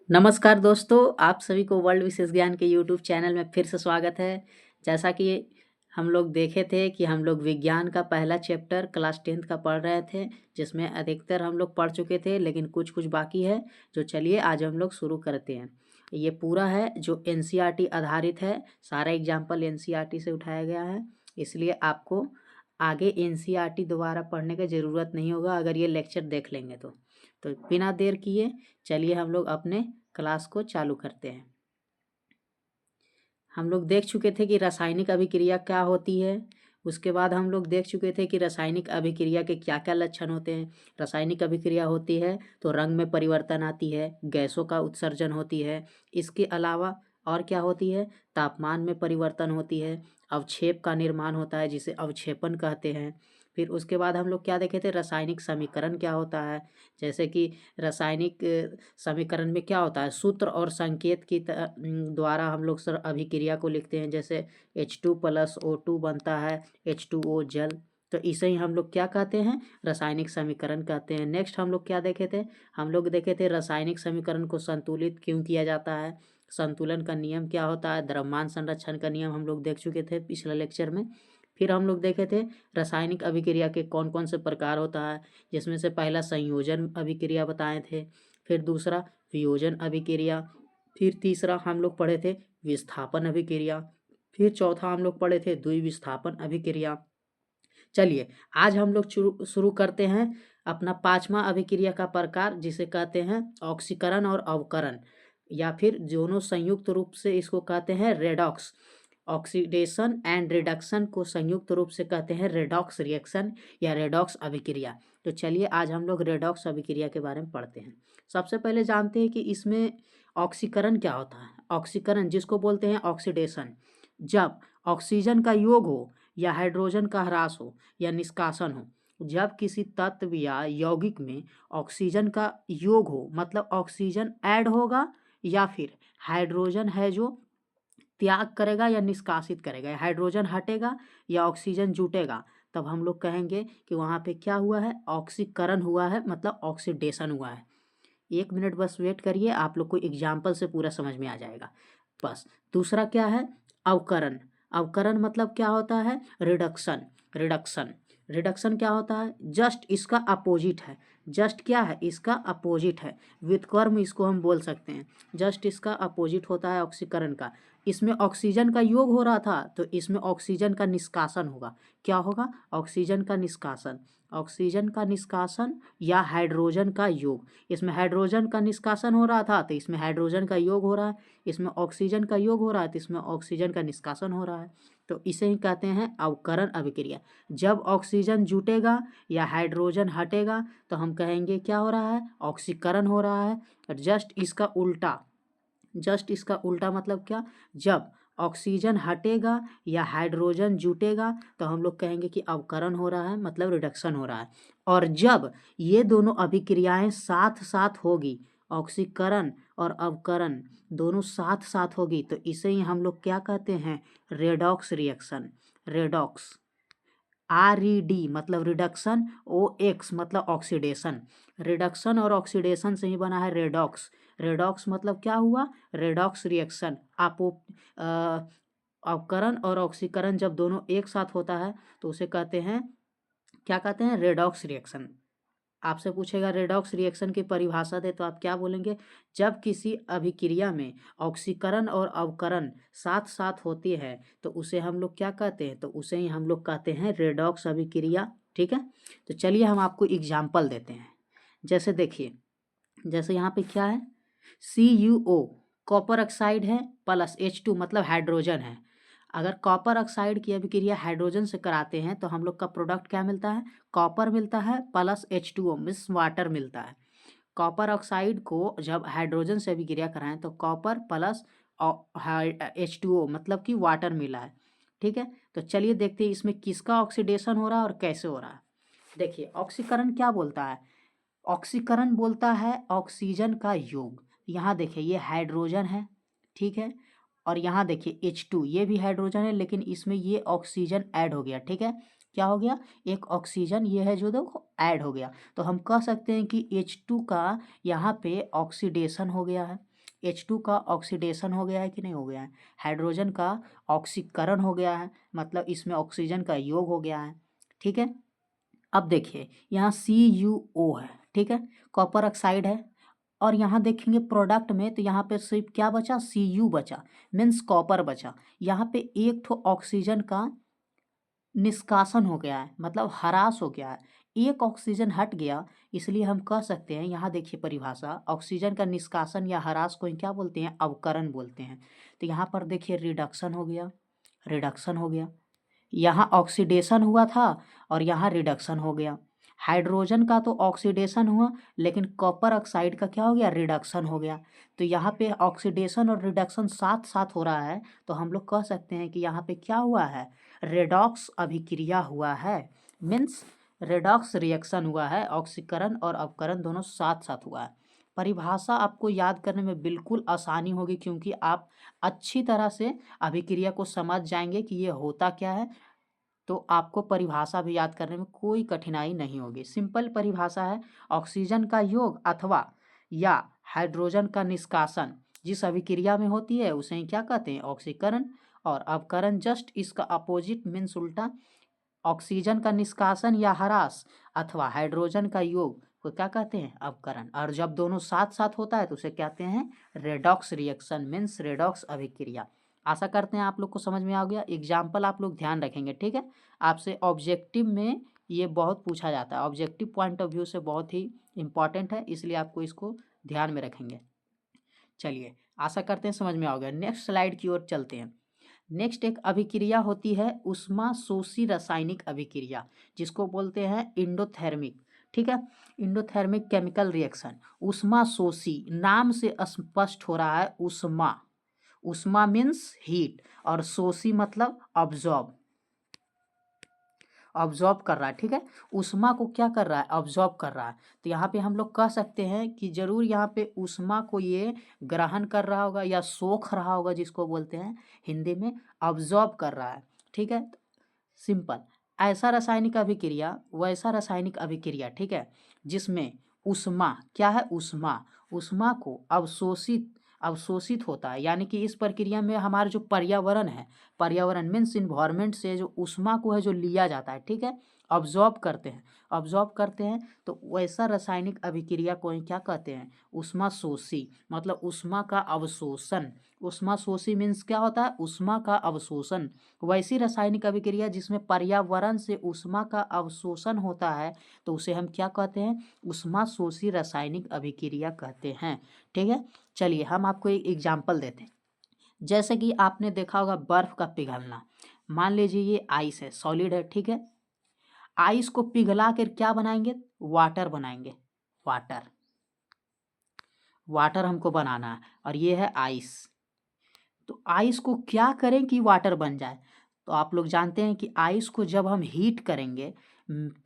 नमस्कार दोस्तों, आप सभी को वर्ल्ड विशेष ज्ञान के यूट्यूब चैनल में फिर से स्वागत है। जैसा कि हम लोग देखे थे कि हम लोग विज्ञान का पहला चैप्टर क्लास 10th का पढ़ रहे थे, जिसमें अधिकतर हम लोग पढ़ चुके थे, लेकिन कुछ कुछ बाकी है। जो चलिए आज हम लोग शुरू करते हैं। ये पूरा है जो एनसीईआरटी आधारित है, सारा एग्जाम्पल एनसीईआरटी से उठाया गया है, इसलिए आपको आगे एनसीईआरटी दोबारा पढ़ने की ज़रूरत नहीं होगा अगर ये लेक्चर देख लेंगे तो बिना देर किए चलिए हम लोग अपने क्लास को चालू करते हैं। हम लोग देख चुके थे कि रासायनिक अभिक्रिया क्या होती है। उसके बाद हम लोग देख चुके थे कि रासायनिक अभिक्रिया के क्या क्या लक्षण होते हैं। रासायनिक अभिक्रिया होती है तो रंग में परिवर्तन आती है, गैसों का उत्सर्जन होती है। इसके अलावा और क्या होती है, तापमान में परिवर्तन होती है, अवक्षेप का निर्माण होता है जिसे अवक्षेपण कहते हैं। फिर उसके बाद हम लोग क्या देखे थे, रासायनिक समीकरण क्या होता है। जैसे कि रासायनिक समीकरण में क्या होता है, सूत्र और संकेत की द्वारा हम लोग सर अभिक्रिया को लिखते हैं। जैसे H2+O2 बनता है, H2O जल, तो इसे ही हम लोग क्या कहते हैं, रासायनिक समीकरण कहते हैं। नेक्स्ट हम लोग क्या देखे थे, हम लोग देखे थे रासायनिक समीकरण को संतुलित क्यों किया जाता है, संतुलन का नियम क्या होता है, द्रव्यमान संरक्षण का नियम हम लोग देख चुके थे पिछले लेक्चर में। फिर हम लोग देखे थे रासायनिक अभिक्रिया के कौन कौन से प्रकार होता है, जिसमें से पहला संयोजन अभिक्रिया बताए थे, फिर दूसरा वियोजन अभिक्रिया, फिर तीसरा हम लोग पढ़े थे विस्थापन अभिक्रिया, फिर चौथा हम लोग पढ़े थे द्विविस्थापन अभिक्रिया। चलिए आज हम लोग शुरू करते हैं अपना पांचवा अभिक्रिया का प्रकार, जिसे कहते हैं ऑक्सीकरण और अवकरण, या फिर दोनों संयुक्त रूप से इसको कहते हैं रेडॉक्स। ऑक्सीडेशन एंड रिडक्शन को संयुक्त रूप से कहते हैं रेडॉक्स रिएक्शन या रेडॉक्स अभिक्रिया। तो चलिए आज हम लोग रेडॉक्स अभिक्रिया के बारे में पढ़ते हैं। सबसे पहले जानते हैं कि इसमें ऑक्सीकरण क्या होता है। ऑक्सीकरण जिसको बोलते हैं ऑक्सीडेशन, जब ऑक्सीजन का योग हो या हाइड्रोजन का ह्रास हो या निष्कासन हो, जब किसी तत्व या यौगिक में ऑक्सीजन का योग हो, मतलब ऑक्सीजन ऐड होगा या फिर हाइड्रोजन है जो त्याग करेगा या निष्कासित करेगा, या हाइड्रोजन हटेगा या ऑक्सीजन जुटेगा, तब हम लोग कहेंगे कि वहाँ पे क्या हुआ है, ऑक्सीकरण हुआ है, मतलब ऑक्सीडेशन हुआ है। 1 मिनट बस वेट करिए, आप लोग को एग्जाम्पल से पूरा समझ में आ जाएगा बस। दूसरा क्या है, अवकरण। अवकरण मतलब क्या होता है, रिडक्शन। रिडक्शन रिडक्शन क्या होता है, जस्ट इसका अपोजिट है। जस्ट क्या है, इसका अपोजिट है, व्युत्क्रम इसको हम बोल सकते हैं। जस्ट इसका अपोजिट होता है ऑक्सीकरण का। इसमें ऑक्सीजन का योग हो रहा था तो इसमें ऑक्सीजन का निष्कासन होगा। क्या होगा, ऑक्सीजन का निष्कासन। ऑक्सीजन का निष्कासन या हाइड्रोजन का योग। इसमें हाइड्रोजन का निष्कासन हो रहा था तो इसमें हाइड्रोजन का योग हो रहा है, इसमें ऑक्सीजन का योग हो रहा है तो इसमें ऑक्सीजन का निष्कासन हो रहा है। तो इसे ही कहते हैं अवकरण अभिक्रिया। जब ऑक्सीजन जुटेगा या हाइड्रोजन हटेगा तो हम कहेंगे क्या हो रहा है, ऑक्सीकरण हो रहा है। और जस्ट इसका उल्टा मतलब क्या, जब ऑक्सीजन हटेगा या हाइड्रोजन जुटेगा तो हम लोग कहेंगे कि अवकरण हो रहा है, मतलब रिडक्शन हो रहा है। और जब ये दोनों अभिक्रियाएं साथ साथ होगी, ऑक्सीकरण और अवकरण दोनों साथ साथ होगी, तो इसे ही हम लोग क्या कहते हैं, रेडॉक्स रिएक्शन। रेडॉक्स, RED मतलब रिडक्शन, OX मतलब ऑक्सीडेशन। रिडक्शन और ऑक्सीडेशन से ही बना है रेडॉक्स। रेडॉक्स मतलब क्या हुआ, रेडॉक्स रिएक्शन। अवकरण और ऑक्सीकरण जब दोनों एक साथ होता है तो उसे कहते हैं, क्या कहते हैं, रेडॉक्स रिएक्शन। आपसे पूछेगा रेडॉक्स रिएक्शन की परिभाषा दे तो आप क्या बोलेंगे, जब किसी अभिक्रिया में ऑक्सीकरण और अवकरण साथ साथ होती है तो उसे हम लोग क्या कहते हैं, तो उसे ही हम लोग कहते हैं रेडॉक्स अभिक्रिया। ठीक है, तो चलिए हम आपको एग्जाम्पल देते हैं। जैसे देखिए, जैसे यहाँ पे क्या है, CuO कॉपर ऑक्साइड है प्लस H2 मतलब हाइड्रोजन है। अगर कॉपर ऑक्साइड की अभिक्रिया हाइड्रोजन से कराते हैं तो हम लोग का प्रोडक्ट क्या मिलता है, कॉपर मिलता है प्लस H2O मीन्स वाटर मिलता है। कॉपर ऑक्साइड को जब हाइड्रोजन से अभिक्रिया कराएं तो कॉपर प्लस H2O मतलब कि वाटर मिला है। ठीक है, तो चलिए देखते हैं इसमें किसका ऑक्सीडेशन हो रहा है और कैसे हो रहा है। देखिए ऑक्सीकरण क्या बोलता है, ऑक्सीकरण बोलता है ऑक्सीजन का योग। यहाँ देखिए ये हाइड्रोजन है, ठीक है, और यहाँ देखिए H2 ये भी हाइड्रोजन है, लेकिन इसमें ये ऑक्सीजन ऐड हो गया। ठीक है, क्या हो गया, एक ऑक्सीजन ये है जो देखो ऐड हो गया, तो हम कह सकते हैं कि H2 का यहाँ पे ऑक्सीडेशन हो गया है। H2 का ऑक्सीडेशन हो गया है कि नहीं हो गया है, हाइड्रोजन का ऑक्सीकरण हो गया है, मतलब इसमें ऑक्सीजन का योग हो गया है। ठीक है, अब देखिए यहाँ CuO है, ठीक है, कॉपर ऑक्साइड है, और यहाँ देखेंगे प्रोडक्ट में तो यहाँ पे सिर्फ क्या बचा, Cu बचा, मीन्स कॉपर बचा। यहाँ पे एक ठो ऑक्सीजन का निष्कासन हो गया है, मतलब ह्रास हो गया है, एक ऑक्सीजन हट गया, इसलिए हम कह सकते हैं, यहाँ देखिए परिभाषा, ऑक्सीजन का निष्कासन या ह्रास को क्या बोलते हैं, अवकरण बोलते हैं। तो यहाँ पर देखिए रिडक्शन हो गया, रिडक्शन हो गया, यहाँ ऑक्सीडेशन हुआ था और यहाँ रिडक्शन हो गया। हाइड्रोजन का तो ऑक्सीडेशन हुआ, लेकिन कॉपर ऑक्साइड का क्या हो गया, रिडक्शन हो गया। तो यहाँ पे ऑक्सीडेशन और रिडक्शन साथ साथ हो रहा है, तो हम लोग कह सकते हैं कि यहाँ पे क्या हुआ है, रेडॉक्स अभिक्रिया हुआ है, मीन्स रेडॉक्स रिएक्शन हुआ है, ऑक्सीकरण और अवकरण दोनों साथ साथ हुआ है। परिभाषा आपको याद करने में बिल्कुल आसानी होगी, क्योंकि आप अच्छी तरह से अभिक्रिया को समझ जाएंगे कि ये होता क्या है, तो आपको परिभाषा भी याद करने में कोई कठिनाई नहीं होगी। सिंपल परिभाषा है, ऑक्सीजन का योग अथवा या हाइड्रोजन का निष्कासन जिस अभिक्रिया में होती है उसे क्या कहते हैं, ऑक्सीकरण, और अवकरण जस्ट इसका अपोजिट मीन्स उल्टा। ऑक्सीजन का निष्कासन या ह्रास अथवा हाइड्रोजन का योग को क्या कहते हैं, अवकरण, और जब दोनों साथ साथ होता है तो उसे कहते हैं रेडॉक्स रिएक्शन, मीन्स रेडॉक्स अभिक्रिया। आशा करते हैं आप लोग को समझ में आ गया। एग्जाम्पल आप लोग ध्यान रखेंगे, ठीक है, आपसे ऑब्जेक्टिव में ये बहुत पूछा जाता है, ऑब्जेक्टिव पॉइंट ऑफ व्यू से बहुत ही इंपॉर्टेंट है, इसलिए आपको इसको ध्यान में रखेंगे। चलिए, आशा करते हैं समझ में आ गया। नेक्स्ट स्लाइड की ओर चलते हैं। नेक्स्ट एक अभिक्रिया होती है उष्मा शोषी रासायनिक अभिक्रिया, जिसको बोलते हैं इंडोथर्मिक। ठीक है, इंडोथर्मिक केमिकल रिएक्शन, उष्मा शोषी, नाम से स्पष्ट हो रहा है उष्मा, उष्मा मीन्स हीट, और शोषी मतलब ऑब्जॉर्ब, ऑब्जॉर्ब कर रहा है। ठीक है, उष्मा को क्या कर रहा है, ऑब्जॉर्ब कर रहा है। तो यहाँ पे हम लोग कह सकते हैं कि जरूर यहाँ पे उष्मा को ये ग्रहण कर रहा होगा या सोख रहा होगा, जिसको बोलते हैं हिंदी में ऑब्जॉर्ब कर रहा है। ठीक है, सिंपल, ऐसा रासायनिक अभिक्रिया वैसा रासायनिक अभिक्रिया, ठीक है, जिसमें उष्मा क्या है, उष्मा, उष्मा को अवशोषित, अवशोषित होता है, यानी कि इस प्रक्रिया में हमारा जो पर्यावरण है, पर्यावरण मीन्स इन्वायरमेंट से जो उष्मा को है जो लिया जाता है, ठीक है, ऑब्जॉर्ब करते हैं, ऑब्जॉर्ब करते हैं, तो वैसा रासायनिक अभिक्रिया को ही क्या कहते हैं, उष्मा शोषी, मतलब उष्मा का अवशोषण। उष्मा शोषी मीन्स क्या होता है, उष्मा का अवशोषण। वैसी रासायनिक अभिक्रिया जिसमें पर्यावरण से उष्मा का अवशोषण होता है, तो उसे हम क्या कहते हैं, उष्मा शोषी रासायनिक अभिक्रिया कहते हैं। ठीक है, चलिए हम आपको एक एग्जाम्पल देते हैं। जैसे कि आपने देखा होगा बर्फ का पिघलना, मान लीजिए ये आइस है, सॉलिड है, ठीक है, आइस को पिघला कर क्या बनाएंगे, वाटर बनाएंगे, वाटर, वाटर हमको बनाना है, और ये है आइस। तो आइस को क्या करें कि वाटर बन जाए, तो आप लोग जानते हैं कि आइस को जब हम हीट करेंगे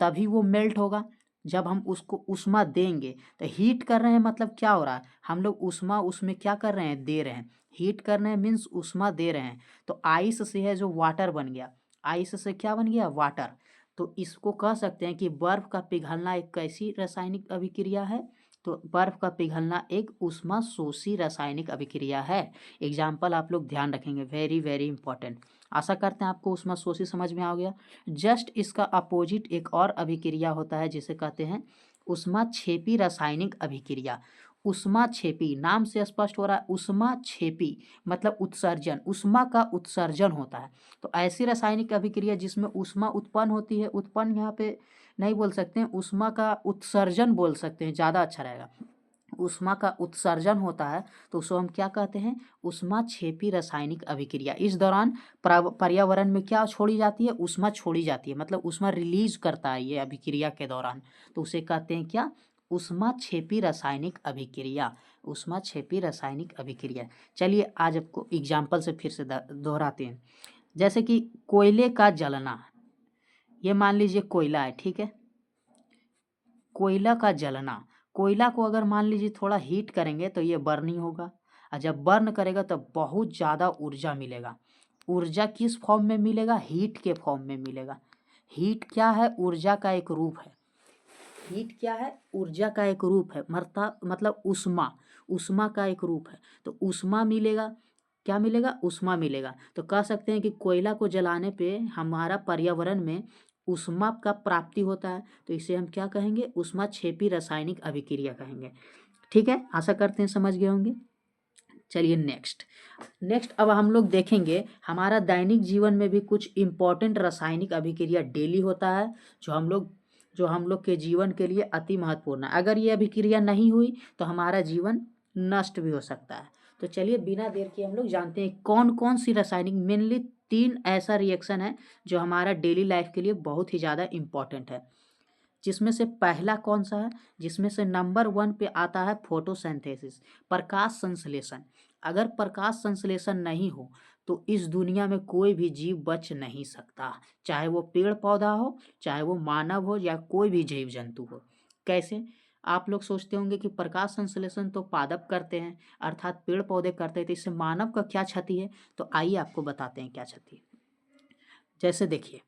तभी वो मेल्ट होगा। जब हम उसको उष्मा देंगे, तो हीट कर रहे हैं मतलब क्या हो रहा है, हम लोग उष्मा उसमें क्या कर रहे हैं, दे रहे हैं, हीट कर रहे हैं मीन्स उष्मा दे रहे हैं। तो आइस से है जो वाटर बन गया, आइस से क्या बन गया, वाटर। तो इसको कह सकते हैं कि बर्फ का पिघलना एक कैसी रासायनिक अभिक्रिया है, तो बर्फ का पिघलना एक उष्मा शोषी रासायनिक अभिक्रिया है। एग्जाम्पल आप लोग ध्यान रखेंगे, वेरी वेरी इंपॉर्टेंट। आशा करते हैं आपको उष्मा शोषी समझ में आ गया। जस्ट इसका अपोजिट एक और अभिक्रिया होता है जिसे कहते हैं उष्मा छेपी रासायनिक अभिक्रिया। उष्मा छेपी, नाम से स्पष्ट हो रहा है, उष्मा छेपी मतलब उत्सर्जन, उष्मा का उत्सर्जन होता है। तो ऐसी रासायनिक अभिक्रिया जिसमें उष्मा उत्पन्न होती है, उत्पन्न यहाँ पे नहीं बोल सकते हैं, उष्मा का उत्सर्जन बोल सकते हैं, ज़्यादा अच्छा रहेगा। उष्मा का उत्सर्जन होता है, तो उसको हम क्या कहते हैं, उष्मा छेपी रासायनिक अभिक्रिया। इस दौरान पर्यावरण में क्या छोड़ी जाती है, उष्मा छोड़ी जाती है, मतलब उष्मा रिलीज करता है ये अभिक्रिया के दौरान, तो उसे कहते हैं क्या, उष्मा छेपी रासायनिक अभिक्रिया, उष्मा छेपी रासायनिक अभिक्रिया। चलिए आज आपको एग्जाम्पल से फिर से दोहराते हैं। जैसे कि कोयले का जलना, ये मान लीजिए कोयला है, ठीक है, कोयला का जलना, कोयला को अगर मान लीजिए थोड़ा हीट करेंगे तो ये बर्न ही होगा, और जब बर्न करेगा तो बहुत ज़्यादा ऊर्जा मिलेगा। ऊर्जा किस फॉर्म में मिलेगा, हीट के फॉर्म में मिलेगा। हीट क्या है, ऊर्जा का एक रूप है। हीट क्या है, ऊर्जा का एक रूप है, मतलब उष्मा, ऊष्मा का एक रूप है। तो ऊष्मा मिलेगा, क्या मिलेगा? ऊष्मा मिलेगा। तो कह सकते हैं कि कोयला को जलाने पे हमारा पर्यावरण में ऊष्मा का प्राप्ति होता है, तो इसे हम क्या कहेंगे? ऊष्माक्षेपी रासायनिक अभिक्रिया कहेंगे। ठीक है, आशा करते हैं समझ गए होंगे। चलिए नेक्स्ट अब हम लोग देखेंगे हमारा दैनिक जीवन में भी कुछ इम्पोर्टेंट रासायनिक अभिक्रिया डेली होता है, जो हम लोग के जीवन के लिए अति महत्वपूर्ण है। अगर ये अभिक्रिया नहीं हुई तो हमारा जीवन नष्ट भी हो सकता है। तो चलिए बिना देर के हम लोग जानते हैं कौन कौन सी रासायनिक, मेनली 3 ऐसा रिएक्शन है जो हमारा डेली लाइफ के लिए बहुत ही ज़्यादा इम्पॉर्टेंट है। जिसमें से पहला कौन सा है? जिसमें से नंबर 1 पे आता है फोटोसिंथेसिस, प्रकाश संश्लेषण। अगर प्रकाश संश्लेषण नहीं हो तो इस दुनिया में कोई भी जीव बच नहीं सकता, चाहे वो पेड़ पौधा हो, चाहे वो मानव हो, या कोई भी जीव जंतु हो। कैसे? आप लोग सोचते होंगे कि प्रकाश संश्लेषण तो पादप करते हैं, अर्थात पेड़ पौधे करते हैं, तो इससे मानव का क्या क्षति है? तो आइए आपको बताते हैं क्या क्षति है। जैसे देखिए,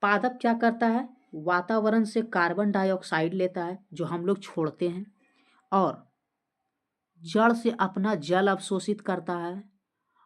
पादप क्या करता है? वातावरण से कार्बन डाइऑक्साइड लेता है जो हम लोग छोड़ते हैं, और जड़ से अपना जल अवशोषित करता है,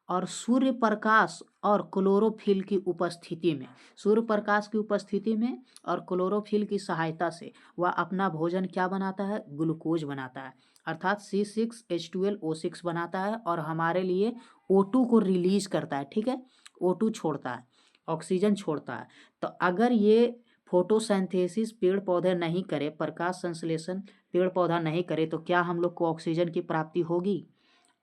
और सूर्य प्रकाश और क्लोरोफिल की उपस्थिति में, सूर्य प्रकाश की उपस्थिति में और क्लोरोफिल की सहायता से वह अपना भोजन क्या बनाता है? ग्लूकोज बनाता है, अर्थात C6H12O6 बनाता है, और हमारे लिए O2 को रिलीज करता है। ठीक है, O2 छोड़ता है, ऑक्सीजन छोड़ता है। तो अगर ये फोटोसिंथेसिस पेड़ पौधे नहीं करे, प्रकाश संश्लेषण पेड़ पौधा नहीं करे, तो क्या हम लोग को ऑक्सीजन की प्राप्ति होगी?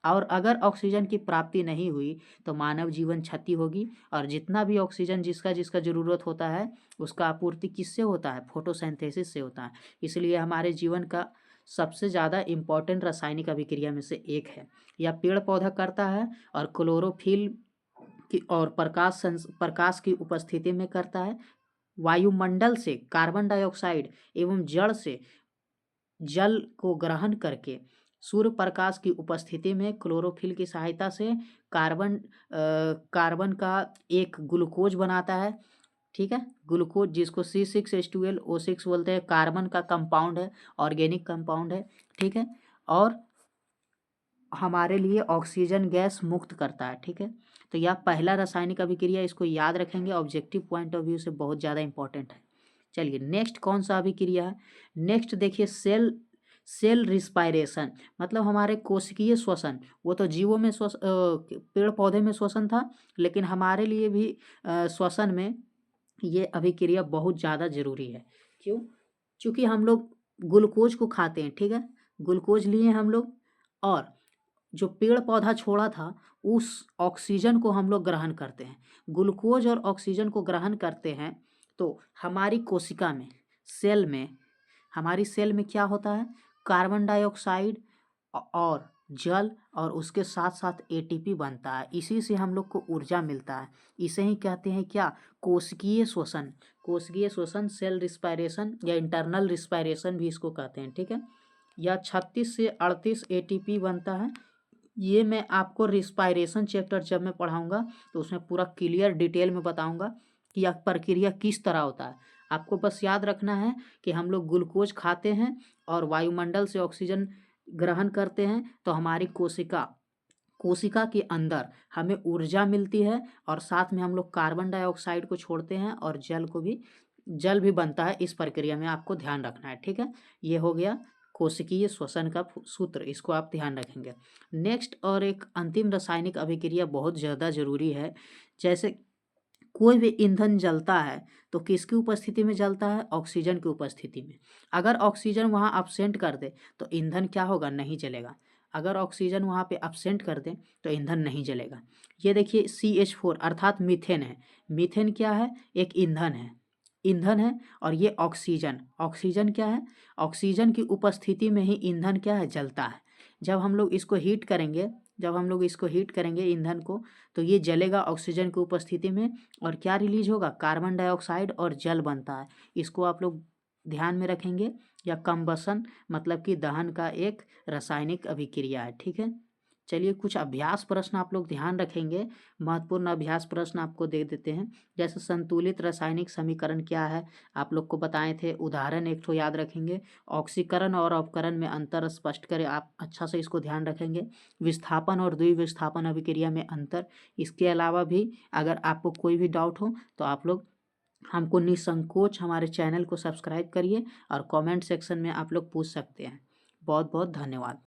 और अगर ऑक्सीजन की प्राप्ति नहीं हुई तो मानव जीवन क्षति होगी, और जितना भी ऑक्सीजन जिसका जिसका ज़रूरत होता है उसका आपूर्ति किससे होता है? फोटोसिंथेसिस से होता है। इसलिए हमारे जीवन का सबसे ज़्यादा इम्पॉर्टेंट रासायनिक अभिक्रिया में से एक है। यह पेड़ पौधा करता है, और क्लोरोफिल की और प्रकाश की उपस्थिति में करता है। वायुमंडल से कार्बन डाइऑक्साइड एवं जड़ से जल को ग्रहण करके सूर्य प्रकाश की उपस्थिति में क्लोरोफिल की सहायता से कार्बन का एक ग्लूकोज बनाता है। ठीक है, ग्लूकोज जिसको C6H12O6 बोलते हैं, कार्बन का कंपाउंड है, ऑर्गेनिक कंपाउंड है। ठीक है, और हमारे लिए ऑक्सीजन गैस मुक्त करता है। ठीक है, तो यह पहला रासायनिक अभिक्रिया, इसको याद रखेंगे, ऑब्जेक्टिव पॉइंट ऑफ व्यू से बहुत ज़्यादा इंपॉर्टेंट है। चलिए नेक्स्ट कौन सा अभिक्रिया है? नेक्स्ट देखिए, सेल रिस्पायरेशन, मतलब हमारे कोशिकीय श्वसन। वो तो जीवों में पेड़ पौधे में श्वसन था, लेकिन हमारे लिए भी श्वसन में ये अभिक्रिया बहुत ज़्यादा जरूरी है। क्यों? क्योंकि हम लोग ग्लूकोज को खाते हैं। ठीक है, ग्लूकोज लिए हम लोग, और जो पेड़ पौधा छोड़ा था उस ऑक्सीजन को हम लोग ग्रहण करते हैं। ग्लूकोज और ऑक्सीजन को ग्रहण करते हैं, तो हमारी कोशिका में, सेल में, हमारी सेल में क्या होता है? कार्बन डाइऑक्साइड और जल, और उसके साथ साथ ATP बनता है। इसी से हम लोग को ऊर्जा मिलता है। इसे ही कहते हैं क्या? कोशिकीय श्वसन। कोशिकीय श्वसन, सेल रिस्पायरेशन या इंटरनल रिस्पायरेशन भी इसको कहते हैं। ठीक है, यह 36 से 38 ATP बनता है। ये मैं आपको रिस्पायरेशन चैप्टर जब मैं पढ़ाऊँगा तो उसमें पूरा क्लियर डिटेल में बताऊँगा कि यह प्रक्रिया किस तरह होता है। आपको बस याद रखना है कि हम लोग ग्लूकोज खाते हैं और वायुमंडल से ऑक्सीजन ग्रहण करते हैं, तो हमारी कोशिका के अंदर हमें ऊर्जा मिलती है, और साथ में हम लोग कार्बन डाइऑक्साइड को छोड़ते हैं, और जल भी बनता है। इस प्रक्रिया में आपको ध्यान रखना है। ठीक है, ये हो गया कोशिकीय श्वसन का सूत्र, इसको आप ध्यान रखेंगे। नेक्स्ट और एक अंतिम रासायनिक अभिक्रिया बहुत ज़्यादा जरूरी है। जैसे कोई भी ईंधन जलता है तो किसकी उपस्थिति में जलता है? ऑक्सीजन की उपस्थिति में। अगर ऑक्सीजन वहाँ अब्सेंट कर दे तो ईंधन क्या होगा? नहीं जलेगा। अगर ऑक्सीजन वहाँ पे अब्सेंट कर दे तो ईंधन नहीं जलेगा। ये देखिए CH4 अर्थात मीथेन है। मीथेन क्या है? एक ईंधन है, और ये ऑक्सीजन क्या है? ऑक्सीजन की उपस्थिति में ही ईंधन क्या है? जलता है। जब हम लोग इसको हीट करेंगे ईंधन को, तो ये जलेगा ऑक्सीजन की उपस्थिति में, और क्या रिलीज होगा? कार्बन डाइऑक्साइड और जल बनता है। इसको आप लोग ध्यान में रखेंगे। या कंबसन मतलब कि दहन का एक रासायनिक अभिक्रिया है। ठीक है, चलिए कुछ अभ्यास प्रश्न आप लोग ध्यान रखेंगे, महत्वपूर्ण अभ्यास प्रश्न आपको दे देते हैं। जैसे संतुलित रासायनिक समीकरण क्या है, आप लोग को बताए थे। उदाहरण एक ठो याद रखेंगे। ऑक्सीकरण और अपकरण में अंतर स्पष्ट करें, आप अच्छा से इसको ध्यान रखेंगे। विस्थापन और द्विविस्थापन अभिक्रिया में अंतर। इसके अलावा भी अगर आपको कोई भी डाउट हो तो आप लोग हमको निसंकोच हमारे चैनल को सब्सक्राइब करिए और कमेंट सेक्शन में आप लोग पूछ सकते हैं। बहुत बहुत धन्यवाद।